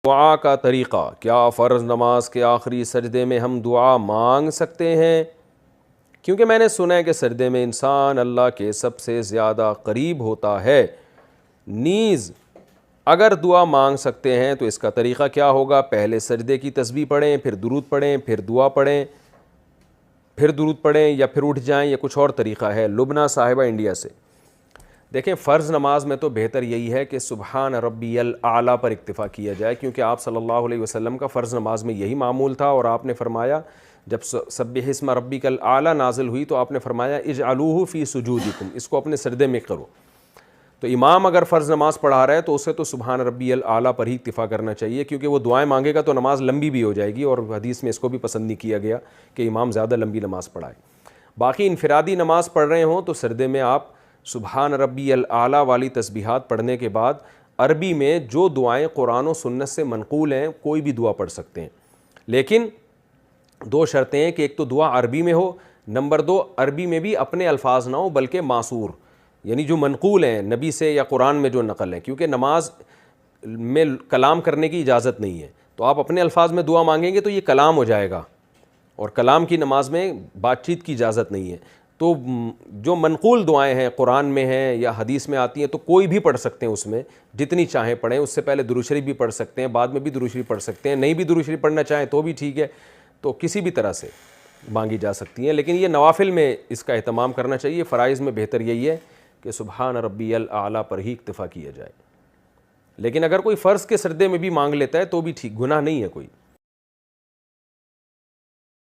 دعا کا طریقہ، کیا فرض نماز کے آخری سجدے میں ہم دعا مانگ سکتے ہیں؟ کیونکہ میں نے سنا ہے کہ سجدے میں انسان اللہ کے سب سے زیادہ قریب ہوتا ہے۔ نیز اگر دعا مانگ سکتے ہیں تو اس کا طریقہ کیا ہوگا؟ پہلے سجدے کی تسبیح پڑھیں، پھر درود پڑھیں، پھر دعا پڑھیں، پھر درود پڑھیں، یا پھر اٹھ جائیں، یا کچھ اور طریقہ ہے؟ لبنہ صاحبہ انڈیا سے۔ دیکھیں، فرض نماز میں تو بہتر یہی ہے کہ سبحان ربی الاعلیٰ پر اکتفا کیا جائے، کیونکہ آپ صلی اللہ علیہ وسلم کا فرض نماز میں یہی معمول تھا، اور آپ نے فرمایا جب سبح اسم ربک الاعلیٰ نازل ہوئی تو آپ نے فرمایا اجعلوہ فی سجودکم، اس کو اپنے سجدے میں کرو۔ تو امام اگر فرض نماز پڑھا رہا ہے تو اسے تو سبحان ربی الاعلیٰ پر ہی اکتفا کرنا چاہیے، کیونکہ وہ دعائیں مانگے گا تو نماز لمبی بھی ہو جائے گی، اور حدیث میں اس کو بھی پسند نہیں کیا گیا کہ امام زیادہ لمبی نماز پڑھائے۔ باقی انفرادی نماز پڑھ رہے ہوں تو سجدے میں آپ سبحان ربی الاعلیٰ والی تسبیحات پڑھنے کے بعد عربی میں جو دعائیں قرآن و سنت سے منقول ہیں کوئی بھی دعا پڑھ سکتے ہیں، لیکن دو شرطیں ہیں کہ ایک تو دعا عربی میں ہو، نمبر دو عربی میں بھی اپنے الفاظ نہ ہو بلکہ معصور، یعنی جو منقول ہیں نبی سے یا قرآن میں جو نقل ہے، کیونکہ نماز میں کلام کرنے کی اجازت نہیں ہے، تو آپ اپنے الفاظ میں دعا مانگیں گے تو یہ کلام ہو جائے گا، اور کلام کی نماز میں بات چیت کی اجازت نہیں ہے۔ تو جو منقول دعائیں ہیں قرآن میں ہیں یا حدیث میں آتی ہیں تو کوئی بھی پڑھ سکتے ہیں، اس میں جتنی چاہیں پڑھیں، اس سے پہلے درود شریف بھی پڑھ سکتے ہیں، بعد میں بھی درود شریف پڑھ سکتے ہیں، نہیں بھی درود شریف پڑھنا چاہیں تو بھی ٹھیک ہے، تو کسی بھی طرح سے مانگی جا سکتی ہیں، لیکن یہ نوافل میں اس کا اہتمام کرنا چاہیے۔ فرائض میں بہتر یہی ہے کہ سبحان ربی الاعلیٰ پر ہی اکتفا کیا جائے، لیکن اگر کوئی فرض کے سجدے میں بھی مانگ لیتا ہے تو بھی ٹھیک، گناہ نہیں ہے کوئی۔